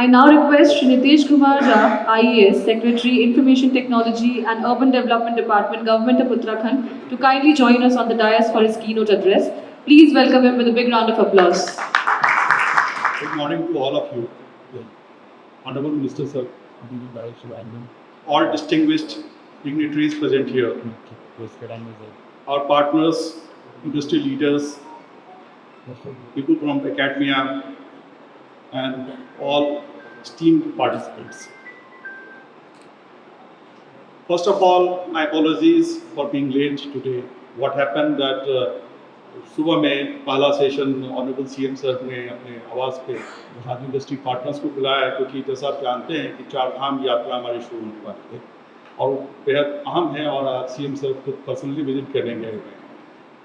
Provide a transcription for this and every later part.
I now request Shri Nitesh Kumar Jha, IAS, Secretary, Information Technology and Urban Development Department, Government of Uttarakhand, to kindly join us on the dais for his keynote address. Please welcome him with a big round of applause. Good morning to all of you. Honorable Minister Sir, all distinguished dignitaries present here, our partners, industry leaders, people from academia, and all esteemed participants. First of all, my apologies for being late today. What happened that सुबह में पहला session honourable CM sir ने अपने आवाज़ पे khadi industry partners को बुलाया, क्योंकि जैसा आप जानते हैं कि 4 धाम यात्रा हमारी शुरू होने वाली है और बेहद अहम है, और आज सीएम सर खुद पर्सनली विजिट करने गए हुए हैं।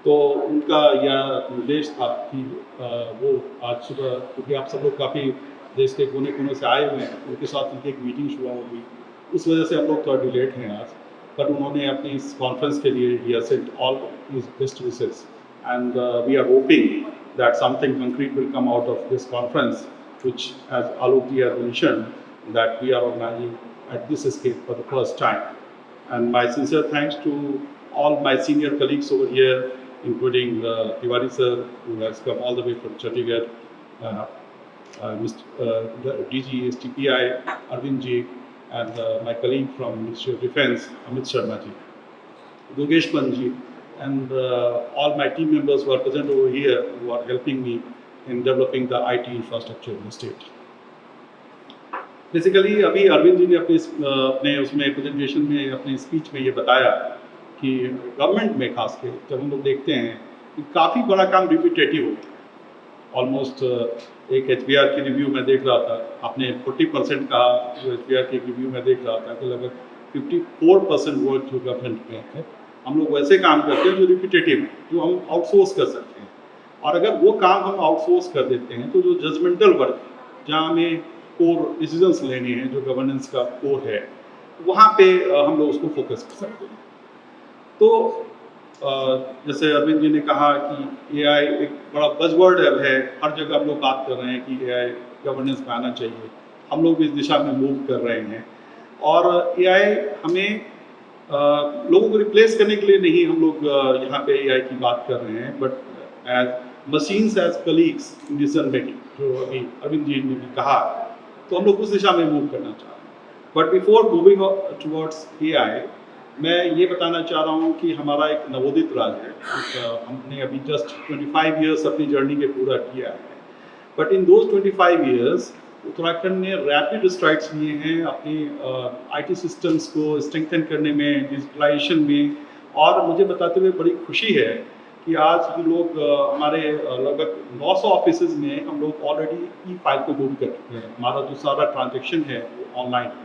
तो उनका यह निर्देश था कि वो आज सुबह, क्योंकि आप सब लोग काफ़ी देश के कोने कोने से आए हुए हैं, उनके साथ उनकी एक मीटिंग शुरू होगी, उस वजह से हम लोग थोड़ा डिलेट हैं आज। बट उन्होंने अपनी इस कॉन्फ्रेंस के लिए ही sent all his best wishes, and we are hoping that something concrete will come out of this conference, which, as Alok ji has mentioned, that we are organizing at this scale for the first time. And my sincere thanks to all my senior colleagues over here, including Tiwari sir, who has come all the way from Chandigarh, the DG STPI, Arvind ji, and my colleague from Ministry of Defence, Amit Sharma ji, Yogesh Pant ji, and all my team members who are present over here, who are helping me in developing the IT infrastructure in the state. Basically, अभी अरविंद जी ने अपने उसमें presentation में, अपने speech में ये बताया कि गवर्नमेंट में खास के जब हम लोग देखते हैं कि काफ़ी बड़ा काम रिपीटेटिव होता है। ऑलमोस्ट एक HBR की रिव्यू में देख रहा था, आपने 40% कहा, जो HBR की रिव्यू में देख रहा था कि लगभग 54% वर्क जो गवर्नमेंट में है, हम लोग वैसे काम करते हैं जो रिपीटेटिव है, जो हम आउटसोर्स कर सकते हैं। और अगर वो काम हम आउटसोर्स कर देते हैं तो जो जजमेंटल वर्क, जहाँ हमें कोर डिसीजंस लेने हैं, जो गवर्नेंस का कोर है, वहाँ पे हम लोग उसको फोकस कर सकते हैं। तो जैसे अरविंद जी ने कहा कि AI एक बड़ा बज़वर्ड है, हर जगह हम लोग बात कर रहे हैं कि AI गवर्नेंस में आना चाहिए, हम लोग भी इस दिशा में मूव कर रहे हैं। और AI हमें लोगों को रिप्लेस करने के लिए नहीं, हम लोग यहाँ पे AI की बात कर रहे हैं, but as machines as colleagues in decision making, जो अभी अरविंद जी ने भी कहा, तो हम लोग उस दिशा में मूव करना चाह रहे हैं। But before moving towards AI, मैं ये बताना चाह रहा हूँ कि हमारा एक नवोदित राज्य है, हमने अभी जस्ट 25 ईयर्स अपनी जर्नी के पूरा किया है। But in those 25 years Uttarakhand ने रैपिड स्ट्राइड्स लिए हैं अपनी IT सिस्टम्स को स्ट्रेंथन करने में, डिजिटलाइजेशन में। और मुझे बताते हुए बड़ी खुशी है कि आज भी लोग हमारे लगभग 900 ऑफिसेज में हम लोग ऑलरेडी E-फाइल को मूव कर चुके हैं। हमारा जो सारा ट्रांजेक्शन है वो ऑनलाइन है।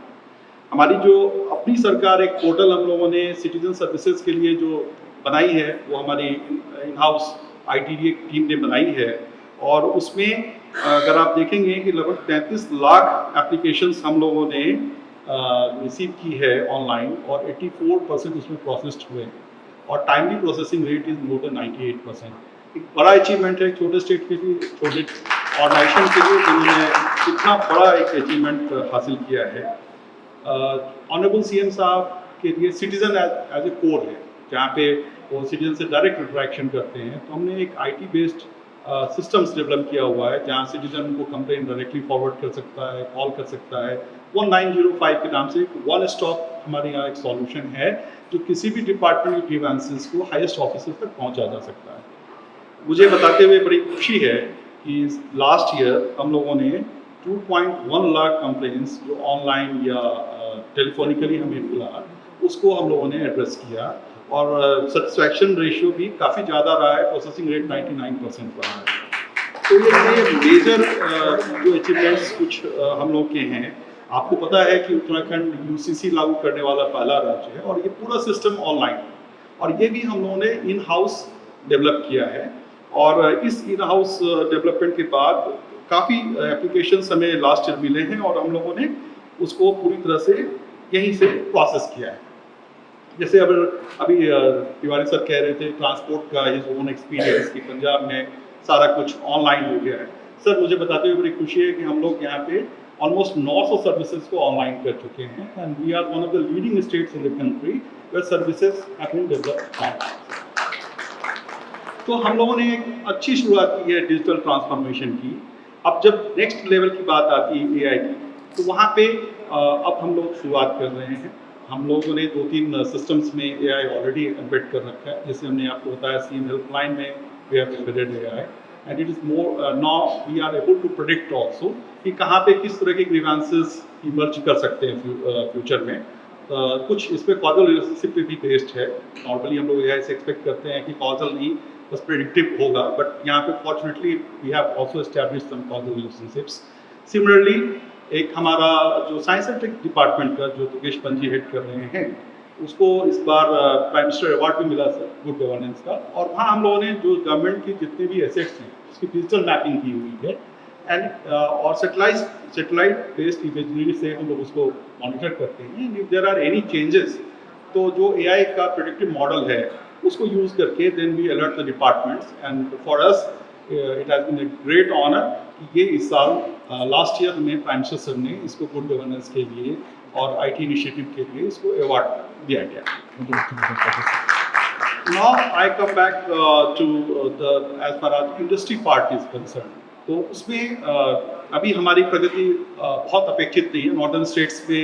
हमारी जो अपनी सरकार एक पोर्टल हम लोगों ने सिटीजन सर्विसेज के लिए जो बनाई है, वो हमारी इन हाउस IT टीम ने बनाई है, और उसमें अगर आप देखेंगे कि लगभग 33 लाख एप्लीकेशंस हम लोगों ने रिसीव की है ऑनलाइन, और 84% उसमें प्रोसेस्ड हुए हैं, और timely processing rate is more than 98%। एक बड़ा अचीवमेंट है छोटे स्टेट के लिए, छोटे ऑर्गेनाइजेशन के लिए, जिन्होंने इतना बड़ा एक अचीवमेंट हासिल किया है। ऑनरेबल सीएम साहब के लिए सिटीजन एज ए कोर है, जहाँ पे वो सिटीजन से डायरेक्ट इंटरेक्शन करते हैं। तो हमने एक IT बेस्ड सिस्टम्स डेवलप किया हुआ है, जहाँ सिटीजन को कंप्लेन डायरेक्टली फॉरवर्ड कर सकता है, कॉल कर सकता है। 1905 के नाम से एक वन स्टॉप हमारे यहाँ एक सॉल्यूशन है, जो किसी भी डिपार्टमेंट की ग्रीवेंसेस को हाईएस्ट ऑफिसर्स तक पहुँचा जा सकता है। मुझे बताते हुए बड़ी खुशी है कि लास्ट ईयर हम लोगों ने 2.1 लाख कंप्लेंट्स जो ऑनलाइन या टेलीफोनिकली हमें मिला, उसको हम लोगों ने एड्रेस किया, और सेटिस्फैक्शन रेशियो भी काफ़ी ज़्यादा रहा है, प्रोसेसिंग रेट 99% रहा है। तो ये मेजर जो अचीवमेंट्स कुछ हम लोग के हैं। आपको पता है कि उत्तराखंड UCC लागू करने वाला पहला राज्य है, और ये पूरा सिस्टम ऑनलाइन, और ये भी हम लोगों ने इन हाउस डेवलप किया है। और इस इन हाउस डेवलपमेंट के बाद काफ़ी एप्लीकेशंस हमें लास्ट ईयर मिले हैं, और हम लोगों ने उसको पूरी तरह से यहीं से प्रोसेस किया है। जैसे अभी तिवारी सर कह रहे थे ट्रांसपोर्ट का हिज ओन एक्सपीरियंस कि पंजाब में सारा कुछ ऑनलाइन हो गया है। सर मुझे बताते हुए बड़ी खुशी है कि हम लोग यहाँ पे ऑलमोस्ट 900 सर्विसेज को ऑनलाइन कर चुके हैं and we are one of the leading states in the country where services have been developed. तो हम लोगों ने एक अच्छी शुरुआत की है डिजिटल ट्रांसफॉर्मेशन की। अब जब नेक्स्ट लेवल की बात आती है एआई की, तो वहाँ पे अब हम लोग शुरुआत कर रहे हैं। हम लोगों ने 2-3 सिस्टम्स में एआई ऑलरेडी एम्बेड कर रखा है, जैसे हमने आपको बताया सीएम हेल्पलाइन में we have embedded AI and it is more now we are able to predict also कि कहाँ पे किस तरह के ग्रीवेंसेस इमर्ज कर सकते हैं फ्यूचर में। कुछ इस पर कॉजल रिलेशनशिप पे भी बेस्ड है। नॉर्मली हम लोग एआई से एक्सपेक्ट करते हैं कि कॉजल नहीं बस प्रेडिक्टिव होगा, बट यहाँ पे fortunately we have also established some causal relationships. Similarly एक हमारा जो साइंस एंड टेक डिपार्टमेंट का जो दुर्गेश पंजी हेड कर रहे हैं, उसको इस बार प्राइम मिनिस्टर अवार्ड भी मिला सर गुड गवर्नेंस का। और वहाँ हम लोगों ने जो गवर्नमेंट की जितने भी एसेट्स हैं उसकी डिजिटल मैपिंग की हुई है एंड और सेटेलाइट बेस्ड इमेजरी से हम लोग उसको मॉनिटर करते हैं। If there are any changes, तो जो एआई का प्रेडिक्टिव मॉडल है उसको यूज़ करके then we alert the departments and for us it has been a great honour कि ये इस साल लास्ट ईयर हमें प्राइम मिनिस्टर सर ने इसको गुड गवर्नेंस के लिए और आईटी इनिशिएटिव के लिए इसको अवार्ड दिया गया। Now I come back to the as far as industry part is concern, तो उसमें अभी हमारी प्रगति बहुत अपेक्षित नहीं है। नॉर्दर्न स्टेट्स में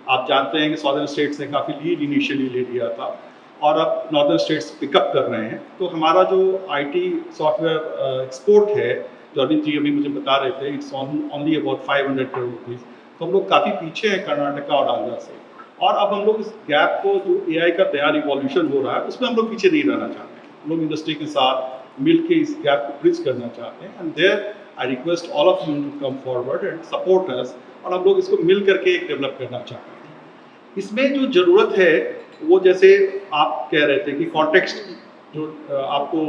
आप जानते हैं कि सॉदर्न स्टेट्स ने काफ़ी लीड इनिशियली ले लिया था और अब नॉर्दर्न स्टेट्स पिकअप कर रहे हैं। तो हमारा जो आईटी सॉफ्टवेयर एक्सपोर्ट है, जो अरविंद जी अभी मुझे बता रहे थे, it's only about 500 crore rupees. तो हम लोग काफ़ी पीछे हैं कर्नाटका और आंध्रा से, और अब हम लोग इस गैप को जो एआई का नया रिवॉल्यूशन हो रहा है उसमें हम लोग पीछे नहीं रहना चाहते हैं। हम लोग इंडस्ट्री के साथ मिल के इस गैप को ब्रिज करना चाहते हैं and there I request all of you to come forward and support us, और हम लोग इसको मिल करके एक डेवलप करना चाहते हैं। इसमें जो ज़रूरत है वो, जैसे आप कह रहे थे कि कॉन्टेक्स्ट जो आपको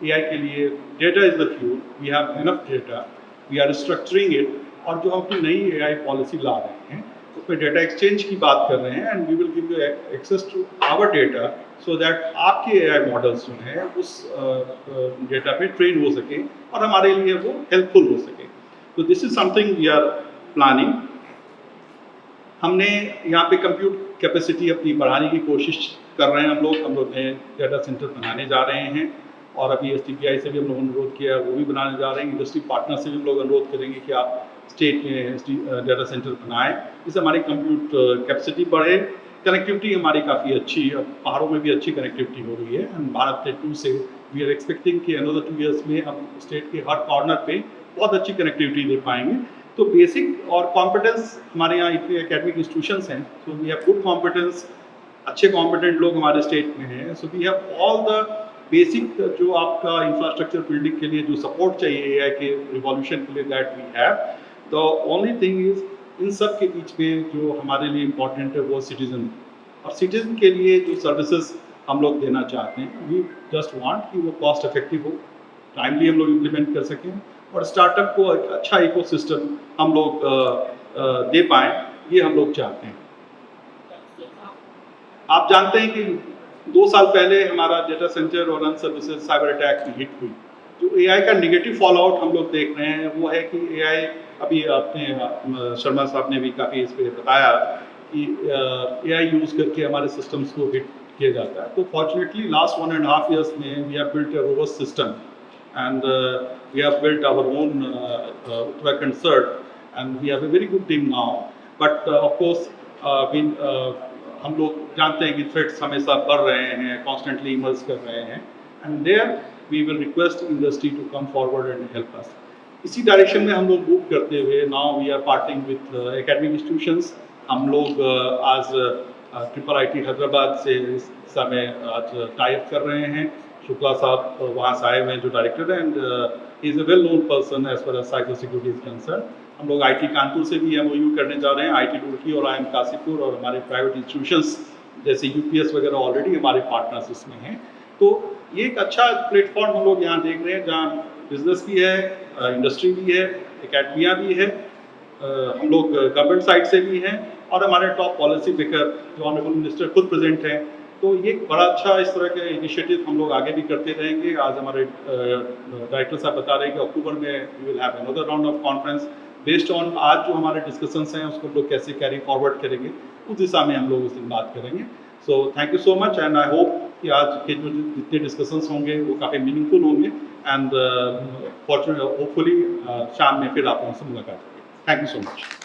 एआई के लिए data is the fuel, we have enough data, we are structuring it, और जो हम अपनी नई एआई पॉलिसी ला रहे हैं उसमें डेटा एक्सचेंज की बात कर रहे हैं and we will give you access to our data so that आपके एआई मॉडल्स जो हैं उस डेटा पे ट्रेन हो सके और हमारे लिए वो हेल्पफुल हो सके। तो this is something we are planning. हमने यहाँ पे कंप्यूट कैपेसिटी अपनी बढ़ाने की कोशिश कर रहे हैं। हम लोग नए डाटा सेंटर बनाने जा रहे हैं और अभी STPI से भी हम लोग अनुरोध किया है, वो भी बनाने जा रहे हैं। इंडस्ट्री पार्टनर से भी हम लोग अनुरोध करेंगे कि आप स्टेट में डाटा सेंटर बनाएं, इससे हमारी कंप्यूट कैपेसिटी बढ़े। कनेक्टिविटी हमारी काफ़ी अच्छी है, पहाड़ों में भी अच्छी कनेक्टिविटी हो रही है एंड भारत नेट 2 से वी आर एक्सपेक्टिंग कि अनदर 2 ईयर्स में हम स्टेट के हर कॉर्नर पे बहुत अच्छी कनेक्टिविटी दे पाएंगे। तो बेसिक और कॉम्पिटेंस हमारे यहाँ इतने एकेडमिक इंस्टीट्यूशंस हैं, so we have good competence, अच्छे कॉम्पिटेंट लोग हमारे स्टेट में हैं। So we have all the basic जो आपका इंफ्रास्ट्रक्चर बिल्डिंग के लिए जो सपोर्ट चाहिए एआई के रिवॉल्यूशन के लिए, that we have. The only thing is इन सब के बीच में जो हमारे लिए इम्पोर्टेंट है वो सिटीजन, और सिटीजन के लिए जो सर्विसेज हम लोग देना चाहते हैं, वी जस्ट वांट कि वो कॉस्ट इफेक्टिव हो, टाइमली हम लोग इम्प्लीमेंट कर सकें और स्टार्टअप को एक अच्छा इकोसिस्टम हम लोग दे पाएँ, ये हम लोग चाहते हैं। आप जानते हैं कि 2 साल पहले हमारा डेटा सेंटर और रन सर्विसेज साइबर अटैक में हिट हुई। जो एआई का नेगेटिव फॉल आउट हम लोग देख रहे हैं वो है कि एआई, अभी आपने शर्मा साहब ने भी काफ़ी इस पर बताया कि एआई यूज़ करके हमारे सिस्टम्स को हिट किया जाता है। तो फॉर्चुनेटली लास्ट 1.5 years में we have built a robust system and we have built our own Uttarakhand CERT and we have a very good team now, but of course हम लोग जानते हैं कि threats हमेशा बढ़ रहे हैं, constantly emerge कर रहे हैं, and there we will request industry to come forward and help us. इसी डायरेक्शन में हम लोग मूव करते हुए now we are partnering with academic institutions. हम लोग आज ट्रिपल IT हैदराबाद से इस समय आज टाइप कर रहे हैं। शुक्ला साहब वहाँ से आए हुए हैं जो डायरेक्टर हैं, and is a well known person as far as cyber security is concern. हम लोग IT कानपुर से भी MOU करने जा रहे हैं, IT रुड़की और IIM काशीपुर और हमारे प्राइवेट इंस्टीट्यूशंस जैसे UPS वगैरह ऑलरेडी हमारे पार्टनर्स इसमें हैं। तो ये एक अच्छा प्लेटफॉर्म हम लोग यहाँ देख रहे हैं जहाँ बिजनेस भी है, इंडस्ट्री भी है, एकेडमिया भी है, हम लोग गवर्नमेंट साइड से भी हैं और हमारे टॉप पॉलिसी मेकर जो ऑनरेबल मिनिस्टर खुद प्रेजेंट हैं। तो ये बड़ा अच्छा इस तरह के इनिशिएटिव हम लोग आगे भी करते रहेंगे। आज हमारे डायरेक्टर साहब बता रहे हैं कि अक्टूबर में we will have another round of conference based on आज जो हमारे डिस्कशंस हैं उसको लोग कैसे कैरी फॉरवर्ड करेंगे, उस दिशा में हम लोग उस दिन बात करेंगे। So thank you so much and I hope कि आज के जो जितने डिस्कशंस होंगे वो काफ़ी मीनिंगफुल होंगे एंड फॉर्चुनेट होपफुली शाम में फिर आप लोगों से मुलाकात होगी। Thank you so much.